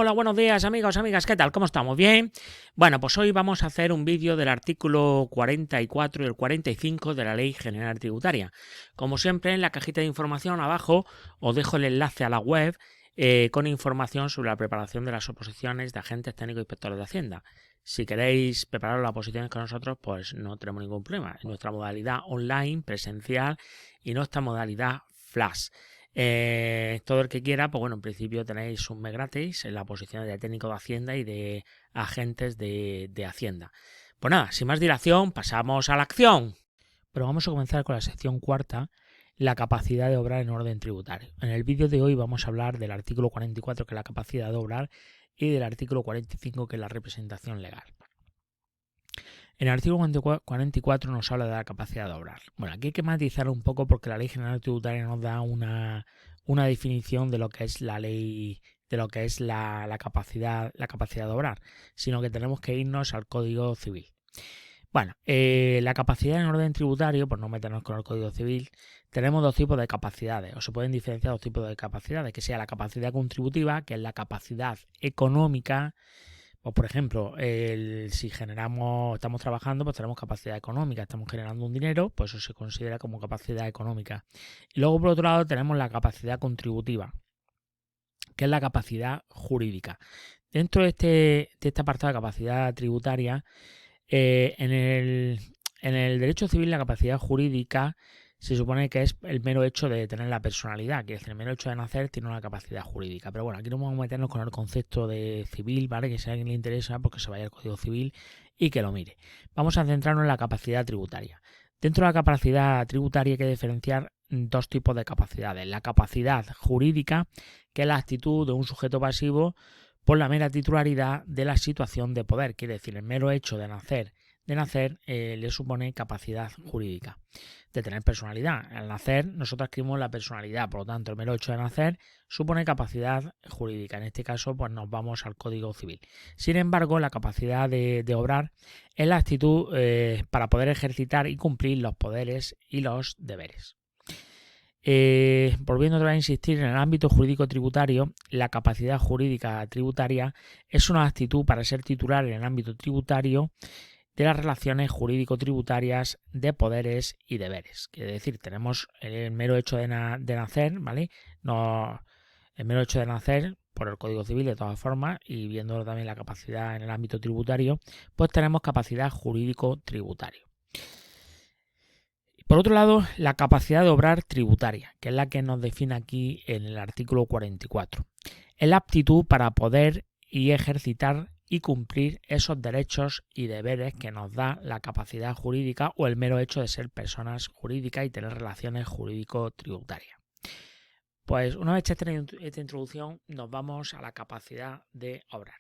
Hola, buenos días amigos, amigas, ¿qué tal? ¿Cómo estamos? ¿Bien? Bueno, pues hoy vamos a hacer un vídeo del artículo 44 y el 45 de la Ley General Tributaria. Como siempre, en la cajita de información abajo os dejo el enlace a la web con información sobre la preparación de las oposiciones de agentes técnicos e inspectores de Hacienda. Si queréis preparar las oposiciones con nosotros, pues no tenemos ningún problema. En nuestra modalidad online, presencial y nuestra modalidad flash. Todo el que quiera, pues bueno, en principio tenéis un mes gratis en la posición de técnico de Hacienda y de agentes de Hacienda. Pues nada, sin más dilación, pasamos a la acción. Pero vamos a comenzar con la sección cuarta, la capacidad de obrar en orden tributario. En el vídeo de hoy vamos a hablar del artículo 44, que es la capacidad de obrar, y del artículo 45, que es la representación legal. En el artículo 44 nos habla de la capacidad de obrar. Bueno, aquí hay que matizar un poco porque la Ley General Tributaria nos da una definición de lo que es la ley, de lo que es la capacidad de obrar, sino que tenemos que irnos al Código Civil. Bueno, la capacidad en orden tributario, por no meternos con el Código Civil, tenemos dos tipos de capacidades, o se pueden diferenciar dos tipos de capacidades, que sea la capacidad contributiva, que es la capacidad económica. Pues por ejemplo, si estamos trabajando, pues tenemos capacidad económica, estamos generando un dinero, pues eso se considera como capacidad económica. Y luego, por otro lado, tenemos la capacidad contributiva, que es la capacidad jurídica. Dentro de este apartado de capacidad tributaria, en el derecho civil, la capacidad jurídica se supone que es el mero hecho de tener la personalidad, que es el mero hecho de nacer tiene una capacidad jurídica. Pero bueno, aquí no vamos a meternos con el concepto de civil, ¿vale? Que si a alguien le interesa, porque se vaya al Código Civil y que lo mire. Vamos a centrarnos en la capacidad tributaria. Dentro de la capacidad tributaria hay que diferenciar dos tipos de capacidades. La capacidad jurídica, que es la actitud de un sujeto pasivo por la mera titularidad de la situación de poder, quiere decir, el mero hecho de nacer le supone capacidad jurídica, de tener personalidad. Al nacer nosotros adquirimos la personalidad, por lo tanto el mero hecho de nacer supone capacidad jurídica. En este caso pues nos vamos al Código Civil. Sin embargo, la capacidad de obrar es la actitud para poder ejercitar y cumplir los poderes y los deberes. Volviendo otra vez a insistir, en el ámbito jurídico tributario, la capacidad jurídica tributaria es una actitud para ser titular en el ámbito tributario de las relaciones jurídico-tributarias de poderes y deberes. Quiere decir, tenemos el mero hecho de nacer, ¿vale? El mero hecho de nacer por el Código Civil, de todas formas, y viendo también la capacidad en el ámbito tributario, pues tenemos capacidad jurídico-tributario. Por otro lado, la capacidad de obrar tributaria, que es la que nos define aquí en el artículo 44. Es la aptitud para poder y ejercitar y cumplir esos derechos y deberes que nos da la capacidad jurídica o el mero hecho de ser personas jurídicas y tener relaciones jurídico-tributarias. Pues una vez hecha esta introducción, nos vamos a la capacidad de obrar.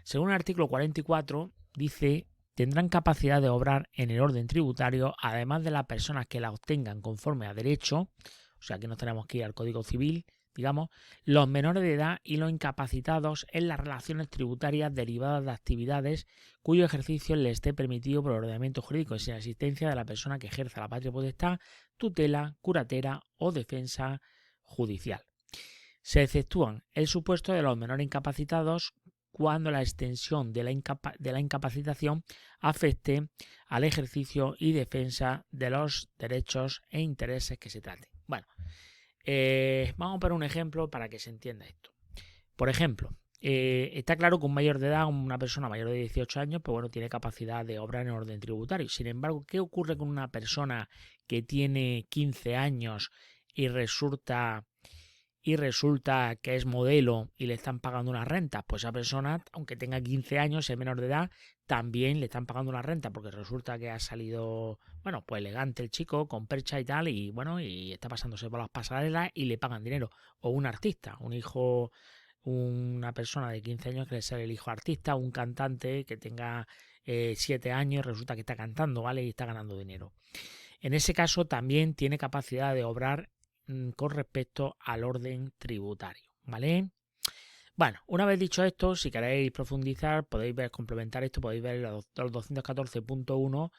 Según el artículo 44, dice: tendrán capacidad de obrar en el orden tributario, además de las personas que la obtengan conforme a derecho, o sea, que nos tenemos que ir al Código Civil, digamos, los menores de edad y los incapacitados en las relaciones tributarias derivadas de actividades cuyo ejercicio les esté permitido por el ordenamiento jurídico y sin asistencia de la persona que ejerza la patria potestad, tutela, curatela o defensa judicial. Se exceptúan el supuesto de los menores incapacitados cuando la extensión de la incapacitación afecte al ejercicio y defensa de los derechos e intereses que se traten. Bueno, vamos a poner un ejemplo para que se entienda esto. Por ejemplo, está claro que un mayor de edad, una persona mayor de 18 años, pues bueno, tiene capacidad de obrar en orden tributario. Sin embargo, ¿qué ocurre con una persona que tiene 15 años y resulta que es modelo y le están pagando una renta? Pues a esa persona, aunque tenga 15 años, es menor de edad, también le están pagando una renta, porque resulta que ha salido, bueno, pues elegante el chico, con percha y tal, y bueno, y está pasándose por las pasarelas y le pagan dinero. O un artista, una persona de 15 años que le sale el hijo artista, un cantante que tenga 7 años y resulta que está cantando, ¿vale? Y está ganando dinero. En ese caso también tiene capacidad de obrar con respecto al orden tributario, ¿vale? Bueno, una vez dicho esto, si queréis profundizar, podéis complementar esto, podéis ver los 214.1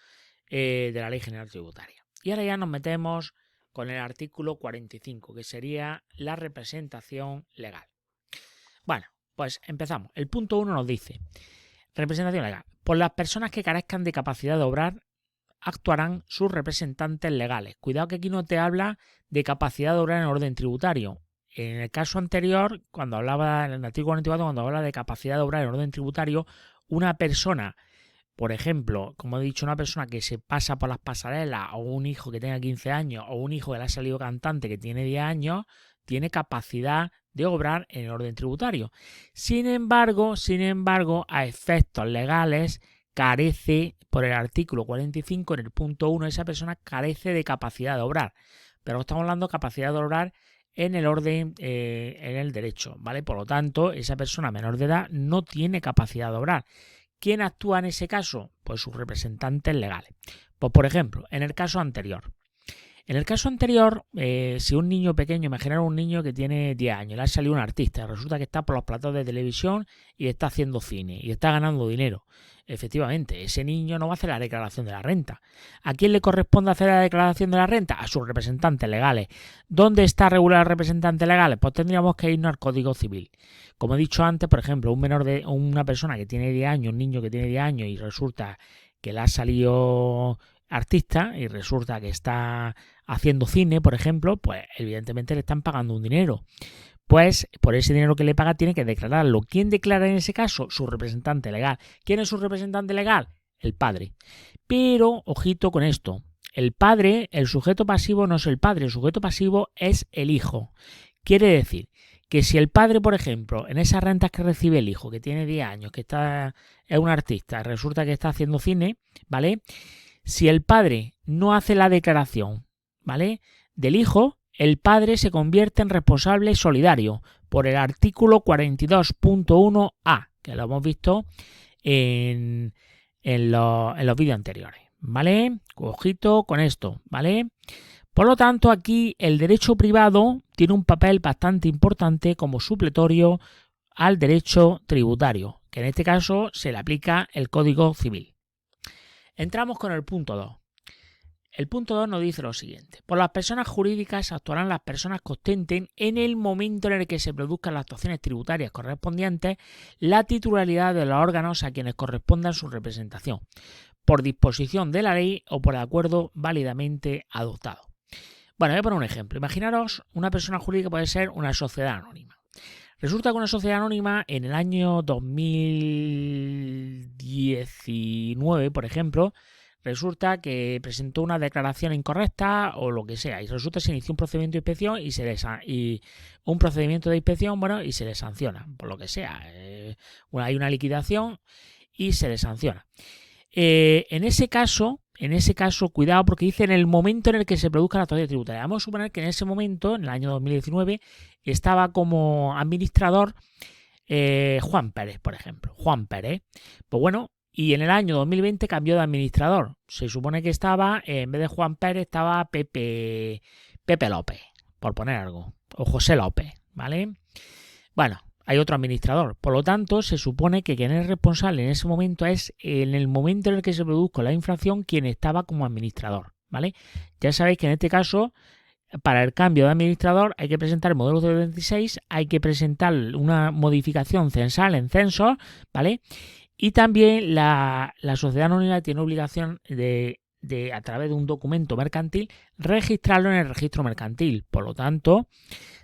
de la Ley General Tributaria. Y ahora ya nos metemos con el artículo 45, que sería la representación legal. Bueno, Pues empezamos. El punto 1 nos dice, representación legal. Por las personas que carezcan de capacidad de obrar, actuarán sus representantes legales. Cuidado que aquí no te habla de capacidad de obrar en orden tributario. En el caso anterior, cuando hablaba, en el artículo 44, cuando habla de capacidad de obrar en orden tributario, una persona, por ejemplo, como he dicho, una persona que se pasa por las pasarelas, o un hijo que tenga 15 años, o un hijo que le ha salido cantante que tiene 10 años, tiene capacidad de obrar en el orden tributario. Sin embargo, a efectos legales, carece, por el artículo 45, en el punto 1, esa persona carece de capacidad de obrar. Pero estamos hablando de capacidad de obrar en el orden, en el derecho, ¿vale? Por lo tanto, esa persona menor de edad no tiene capacidad de obrar. ¿Quién actúa en ese caso? Pues sus representantes legales. Pues, por ejemplo, en el caso anterior, si un niño pequeño, imaginaros un niño que tiene 10 años, le ha salido un artista, resulta que está por los platos de televisión y está haciendo cine y está ganando dinero. Efectivamente, ese niño no va a hacer la declaración de la renta. ¿A quién le corresponde hacer la declaración de la renta? A sus representantes legales. ¿Dónde está regular los representantes legales? Pues tendríamos que irnos al Código Civil. Como he dicho antes, por ejemplo, una persona que tiene 10 años, un niño que tiene 10 años y resulta que le ha salido artista y resulta que está haciendo cine, por ejemplo, pues evidentemente le están pagando un dinero. Pues por ese dinero que le paga tiene que declararlo. ¿Quién declara en ese caso? Su representante legal. ¿Quién es su representante legal? El padre. Pero, ojito con esto, el padre, el sujeto pasivo no es el padre, el sujeto pasivo es el hijo. Quiere decir que si el padre, por ejemplo, en esas rentas que recibe el hijo, que tiene 10 años, que es un artista, resulta que está haciendo cine, ¿vale? Si el padre no hace la declaración, ¿vale?, del hijo, el padre se convierte en responsable solidario por el artículo 42.1a, que lo hemos visto en los vídeos anteriores, ¿vale? Ojito con esto, ¿vale? Por lo tanto, aquí el derecho privado tiene un papel bastante importante como supletorio al derecho tributario, que en este caso se le aplica el Código Civil. Entramos con el punto 2. El punto 2 nos dice lo siguiente. Por las personas jurídicas actuarán las personas que ostenten en el momento en el que se produzcan las actuaciones tributarias correspondientes la titularidad de los órganos a quienes correspondan su representación, por disposición de la ley o por acuerdo válidamente adoptado. Bueno, voy a poner un ejemplo. Imaginaros, una persona jurídica puede ser una sociedad anónima. Resulta que una sociedad anónima en el año 2019, por ejemplo, resulta que presentó una declaración incorrecta o lo que sea, y resulta que se inició un procedimiento de inspección y se le sanciona, por lo que sea. Hay una liquidación y se le sanciona. En ese caso, cuidado, porque dice en el momento en el que se produzca la actuación tributaria. Vamos a suponer que en ese momento, en el año 2019, estaba como administrador Juan Pérez, por ejemplo. Juan Pérez. Pues bueno, y en el año 2020 cambió de administrador. Se supone que estaba, en vez de Juan Pérez, estaba Pepe López, por poner algo. O José López, ¿vale? Bueno, hay otro administrador. Por lo tanto, se supone que quien es responsable en ese momento es, en el momento en el que se produjo la infracción, quien estaba como administrador, ¿vale? Ya sabéis que en este caso, para el cambio de administrador hay que presentar el modelo 026, hay que presentar una modificación censal en censos, ¿vale? Y también la sociedad anónima tiene obligación de, a través de un documento mercantil, registrarlo en el registro mercantil. Por lo tanto,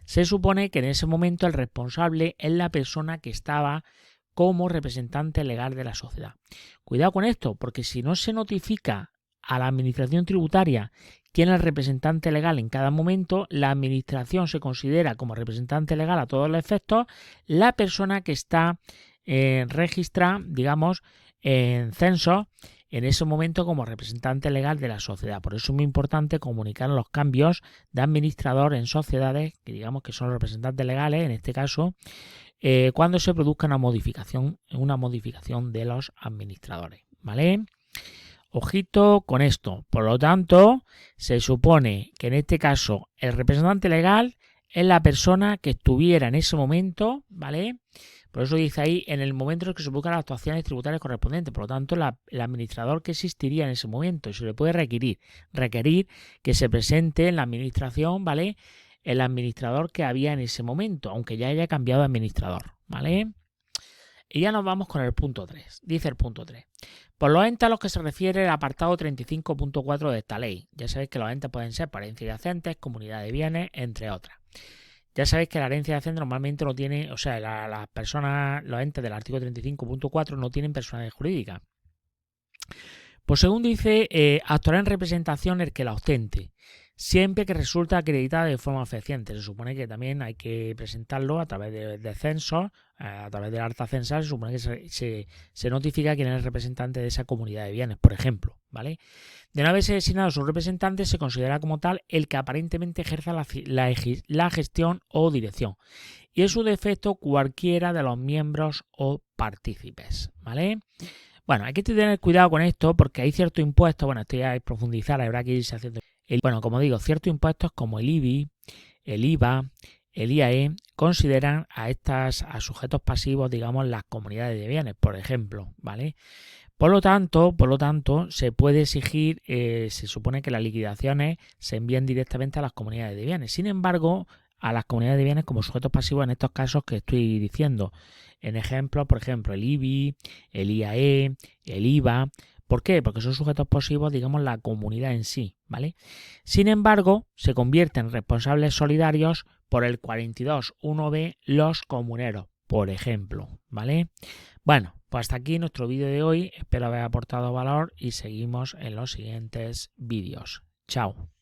se supone que en ese momento el responsable es la persona que estaba como representante legal de la sociedad. Cuidado con esto, porque si no se notifica a la administración tributaria quién es el representante legal en cada momento, la administración se considera como representante legal a todos los efectos la persona que está registrada, digamos, en censo en ese momento como representante legal de la sociedad. Por eso es muy importante comunicar los cambios de administrador en sociedades, que digamos que son los representantes legales, en este caso, cuando se produzca una modificación de los administradores, ¿vale? Ojito con esto. Por lo tanto, se supone que en este caso el representante legal es la persona que estuviera en ese momento, ¿vale? Por eso dice ahí, en el momento en el que se buscan las actuaciones tributarias correspondientes. Por lo tanto, el administrador que existiría en ese momento, y se le puede requerir que se presente en la administración, ¿vale?, el administrador que había en ese momento, aunque ya haya cambiado de administrador, ¿vale? Y ya nos vamos con el punto 3. Dice el punto 3. Por los entes a los que se refiere el apartado 35.4 de esta ley. Ya sabéis que los entes pueden ser por herencia adyacentes, comunidad de bienes, entre otras. Ya sabéis que la herencia adyacente normalmente no tiene, o sea, las personas, los entes del artículo 35.4 no tienen personalidad jurídica. Pues según dice, actuará en representación el que la ostente, siempre que resulta acreditada de forma fehaciente. Se supone que también hay que presentarlo a través de censos, a través del acta censal. Se supone que se notifica quién es el representante de esa comunidad de bienes, por ejemplo, ¿vale? De no haberse designado su representante, se considera como tal el que aparentemente ejerza la gestión o dirección. Y en su defecto, cualquiera de los miembros o partícipes, ¿vale? Bueno, hay que tener cuidado con esto porque hay ciertos impuestos, bueno, esto ya es profundizar, habrá que irse haciendo. Bueno, como digo, ciertos impuestos como el IBI, el IVA, el IAE, consideran a sujetos pasivos, digamos, las comunidades de bienes, por ejemplo, ¿vale? Por lo tanto, se puede exigir, se supone que las liquidaciones se envíen directamente a las comunidades de bienes. Sin embargo, a las comunidades de bienes como sujetos pasivos en estos casos que estoy diciendo. En ejemplo, por ejemplo, el IBI, el IAE, el IVA. ¿Por qué? Porque son sujetos pasivos, digamos, la comunidad en sí, ¿vale? Sin embargo, se convierten en responsables solidarios por el 42.1b los comuneros, por ejemplo, ¿vale? Bueno, pues hasta aquí nuestro vídeo de hoy. Espero haber aportado valor y seguimos en los siguientes vídeos. Chao.